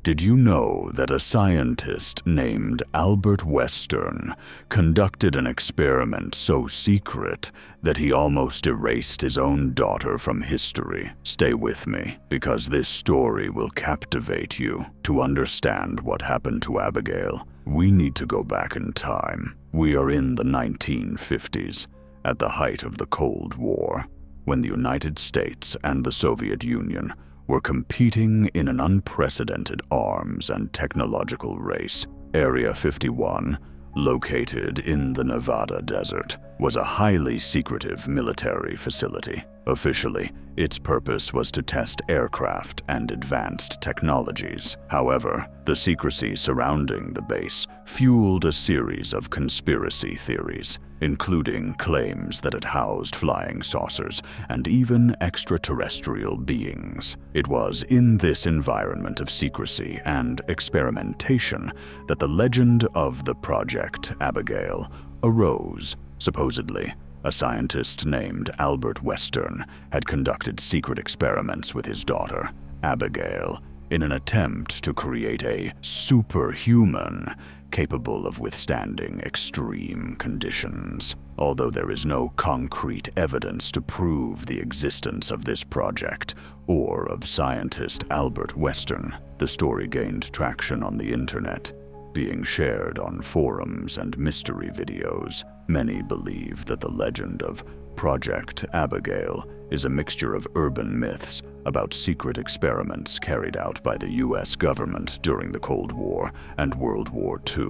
Did you know that a scientist named Albert Western conducted an experiment so secret that he almost erased his own daughter from history? Stay with me, because this story will captivate you. To understand what happened to Abigail, we need to go back in time. We are in the 1950s, at the height of the Cold War, when the United States and the Soviet Union were competing in an unprecedented arms and technological race. Area 51, located in the Nevada desert, was a highly secretive military facility. Officially, its purpose was to test aircraft and advanced technologies. However, the secrecy surrounding the base fueled a series of conspiracy theories, including claims that it housed flying saucers and even extraterrestrial beings. It was in this environment of secrecy and experimentation that the legend of the Project Abigail arose. Supposedly, a scientist named Albert Western had conducted secret experiments with his daughter, Abigail, in an attempt to create a superhuman capable of withstanding extreme conditions. Although there is no concrete evidence to prove the existence of this project or of scientist Albert Western, the story gained traction on the internet, being shared on forums and mystery videos. Many believe that the legend of Project Abigail is a mixture of urban myths about secret experiments carried out by the US government during the Cold War and World War II.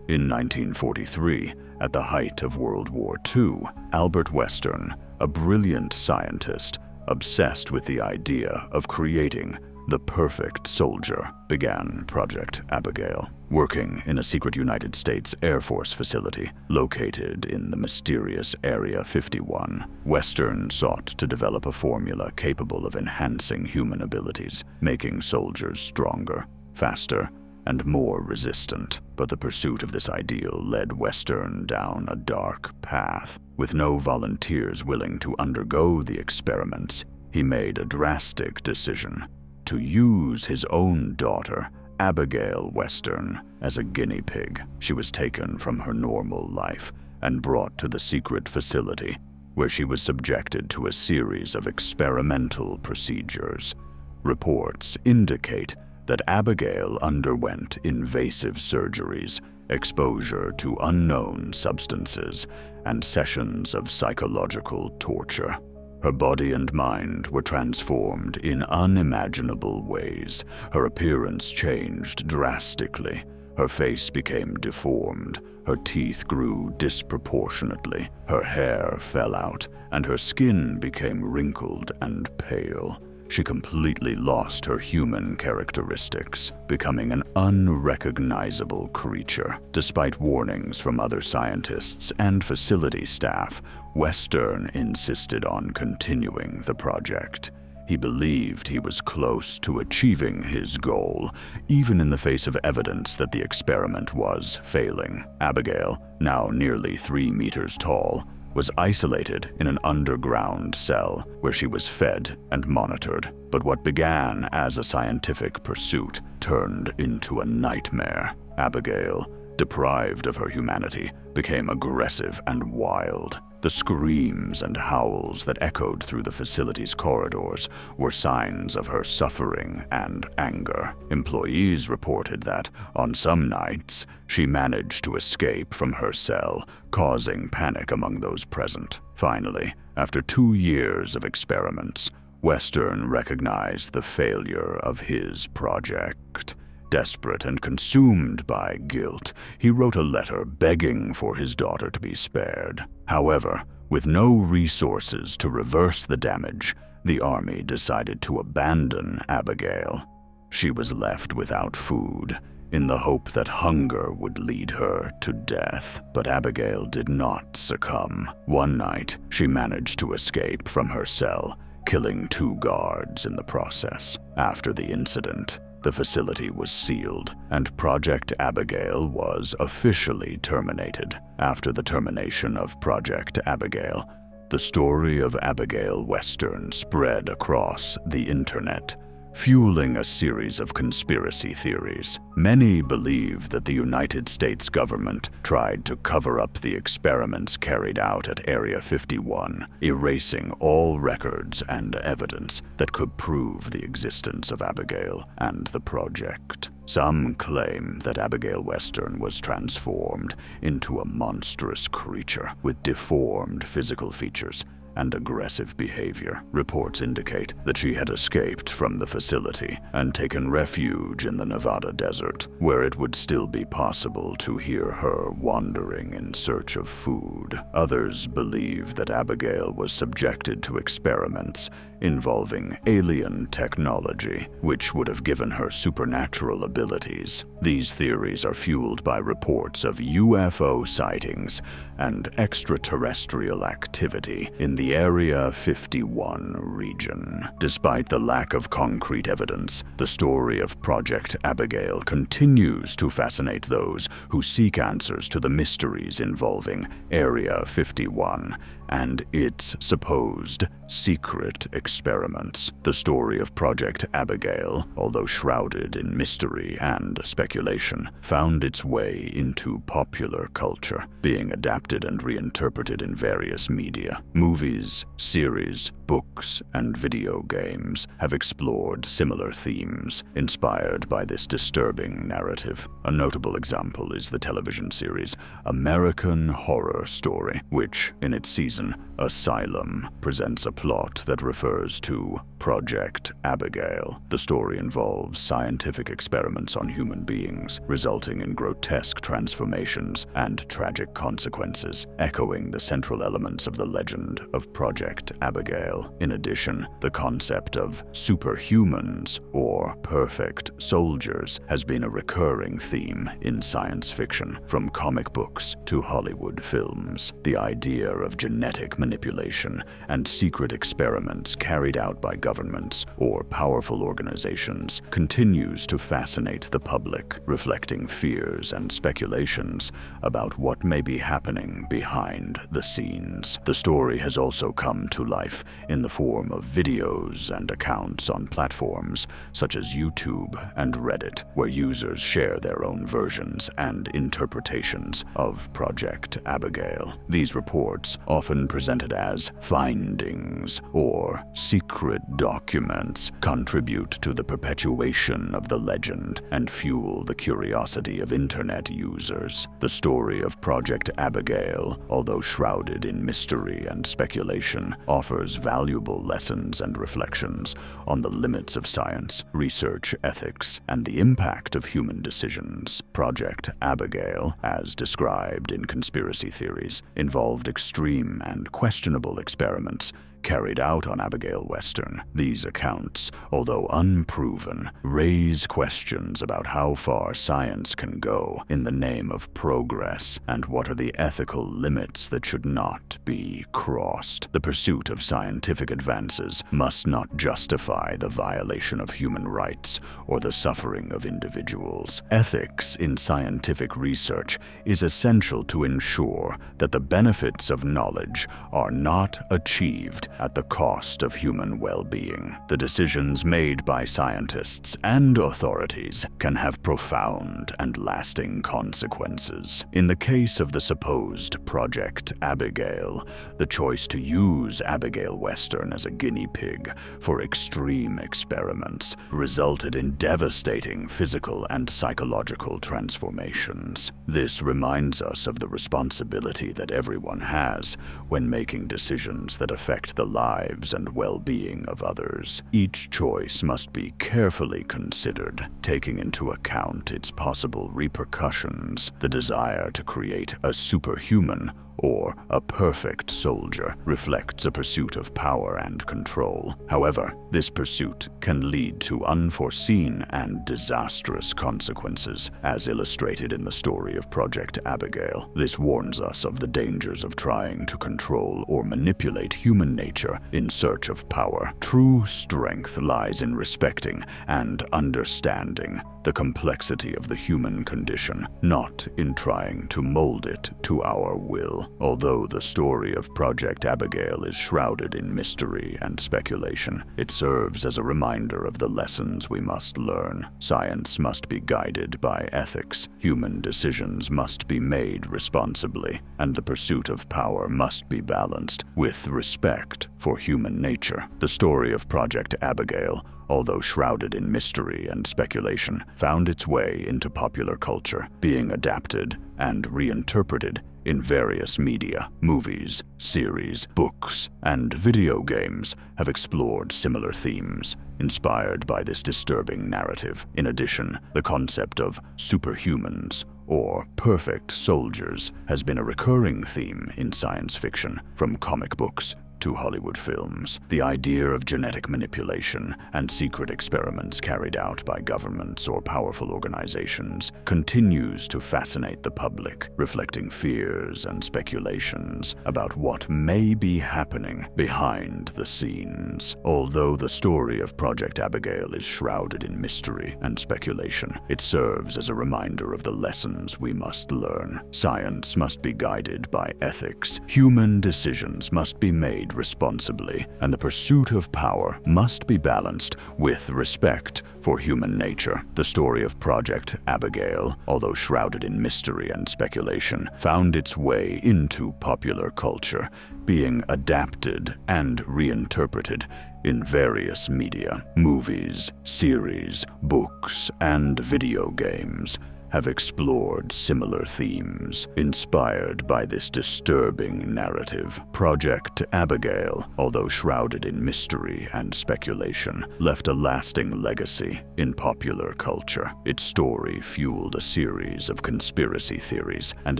In 1943, at the height of World War II, Albert Western, a brilliant scientist obsessed with the idea of creating the perfect soldier, began Project Abigail. Working in a secret United States Air Force facility located in the mysterious Area 51, Western sought to develop a formula capable of enhancing human abilities, making soldiers stronger, faster, and more resistant. But the pursuit of this ideal led Western down a dark path. With no volunteers willing to undergo the experiments, he made a drastic decision: to use his own daughter, Abigail Western, as a guinea pig. She was taken from her normal life and brought to the secret facility, where she was subjected to a series of experimental procedures. Reports indicate that Abigail underwent invasive surgeries, exposure to unknown substances, and sessions of psychological torture. Her body and mind were transformed in unimaginable ways. Her appearance changed drastically. Her face became deformed. Her teeth grew disproportionately. Her hair fell out, and her skin became wrinkled and pale. She completely lost her human characteristics, becoming an unrecognizable creature. Despite warnings from other scientists and facility staff, Western insisted on continuing the project. He believed he was close to achieving his goal, even in the face of evidence that the experiment was failing. Abigail, now nearly 3 meters tall, was isolated in an underground cell where she was fed and monitored. But what began as a scientific pursuit turned into a nightmare. Abigail, deprived of her humanity, became aggressive and wild. The screams and howls that echoed through the facility's corridors were signs of her suffering and anger. Employees reported that, on some nights, she managed to escape from her cell, causing panic among those present. Finally, after 2 years of experiments, Western recognized the failure of his project. Desperate and consumed by guilt, he wrote a letter begging for his daughter to be spared. However, with no resources to reverse the damage, the army decided to abandon Abigail. She was left without food, in the hope that hunger would lead her to death. But Abigail did not succumb. One night, she managed to escape from her cell, killing 2 guards in the process. After the incident, the facility was sealed, and Project Abigail was officially terminated. After the termination of Project Abigail, the story of Abigail Western spread across the internet, fueling a series of conspiracy theories. Many believe that the United States government tried to cover up the experiments carried out at Area 51, erasing all records and evidence that could prove the existence of Abigail and the project. Some claim that Abigail Western was transformed into a monstrous creature with deformed physical features and aggressive behavior. Reports indicate that she had escaped from the facility and taken refuge in the Nevada desert, where it would still be possible to hear her wandering in search of food. Others believe that Abigail was subjected to experiments involving alien technology, which would have given her supernatural abilities. These theories are fueled by reports of UFO sightings and extraterrestrial activity in the Area 51 region. Despite the lack of concrete evidence, the story of Project Abigail continues to fascinate those who seek answers to the mysteries involving Area 51 and its supposed secret experiments. The story of Project Abigail, although shrouded in mystery and speculation, found its way into popular culture, being adapted and reinterpreted in various media. Movies, series, books, and video games have explored similar themes, inspired by this disturbing narrative. A notable example is the television series American Horror Story, which, in its season Asylum, presents a plot that refers to Project Abigail. The story involves scientific experiments on human beings, resulting in grotesque transformations and tragic consequences, echoing the central elements of the legend of Project Abigail. In addition, the concept of superhumans, or perfect soldiers, has been a recurring theme in science fiction, from comic books to Hollywood films. The idea of genetic manipulation and secret experiments carried out by governments or powerful organizations continues to fascinate the public, reflecting fears and speculations about what may be happening behind the scenes. The story has also come to life in the form of videos and accounts on platforms such as YouTube and Reddit, where users share their own versions and interpretations of Project Abigail. These reports, often presented as findings or secret documents, contribute to the perpetuation of the legend and fuel the curiosity of internet users. The story of Project Abigail, although shrouded in mystery and speculation, offers valuable lessons and reflections on the limits of science, research ethics, and the impact of human decisions. Project Abigail, as described in conspiracy theories, involved extreme and questionable experiments carried out on Abigail Western. These accounts, although unproven, raise questions about how far science can go in the name of progress and what are the ethical limits that should not be crossed. The pursuit of scientific advances must not justify the violation of human rights or the suffering of individuals. Ethics in scientific research is essential to ensure that the benefits of knowledge are not achieved at the cost of human well-being. The decisions made by scientists and authorities can have profound and lasting consequences. In the case of the supposed Project Abigail, the choice to use Abigail Western as a guinea pig for extreme experiments resulted in devastating physical and psychological transformations. This reminds us of the responsibility that everyone has when making decisions that affect the lives and well-being of others. Each choice must be carefully considered, taking into account its possible repercussions. The desire to create a superhuman or a perfect soldier reflects a pursuit of power and control. However, this pursuit can lead to unforeseen and disastrous consequences, as illustrated in the story of Project Abigail. This warns us of the dangers of trying to control or manipulate human nature in search of power. True strength lies in respecting and understanding the complexity of the human condition, not in trying to mold it to our will. Abigail. Although the story of Project Abigail is shrouded in mystery and speculation, it serves as a reminder of the lessons we must learn. Science must be guided by ethics, human decisions must be made responsibly, and the pursuit of power must be balanced with respect for human nature. The story of Project Abigail, although shrouded in mystery and speculation, found its way into popular culture, being adapted and reinterpreted in various media. Movies, series, books, and video games have explored similar themes, inspired by this disturbing narrative. In addition, the concept of superhumans, or perfect soldiers, has been a recurring theme in science fiction, from comic books to Hollywood films. The idea of genetic manipulation and secret experiments carried out by governments or powerful organizations continues to fascinate the public, reflecting fears and speculations about what may be happening behind the scenes. Although the story of Project Abigail is shrouded in mystery and speculation, it serves as a reminder of the lessons we must learn. Science must be guided by ethics, human decisions must be made responsibly, and the pursuit of power must be balanced with respect for human nature. The story of Project Abigail, although shrouded in mystery and speculation, found its way into popular culture, being adapted and reinterpreted in various media. Movies, series, books, and video games have explored similar themes, inspired by this disturbing narrative. Project Abigail, although shrouded in mystery and speculation, left a lasting legacy in popular culture. Its story fueled a series of conspiracy theories and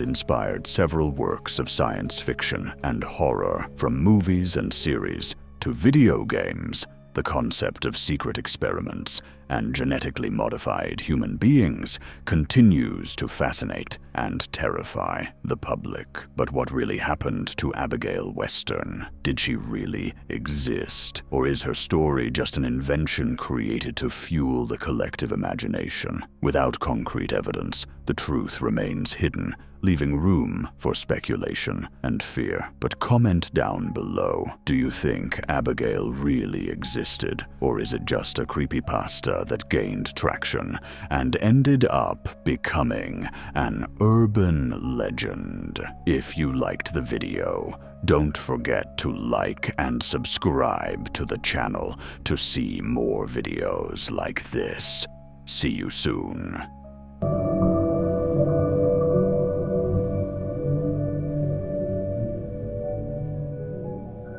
inspired several works of science fiction and horror. From movies and series to video games, the concept of secret experiments and genetically modified human beings continues to fascinate and terrify the public. But what really happened to Abigail Western? Did she really exist? Or is her story just an invention created to fuel the collective imagination? Without concrete evidence, the truth remains hidden, leaving room for speculation and fear. But comment down below. Do you think Abigail really existed? Or is it just a creepypasta that gained traction and ended up becoming an urban legend? If you liked the video, don't forget to like and subscribe to the channel to see more videos like this. See you soon.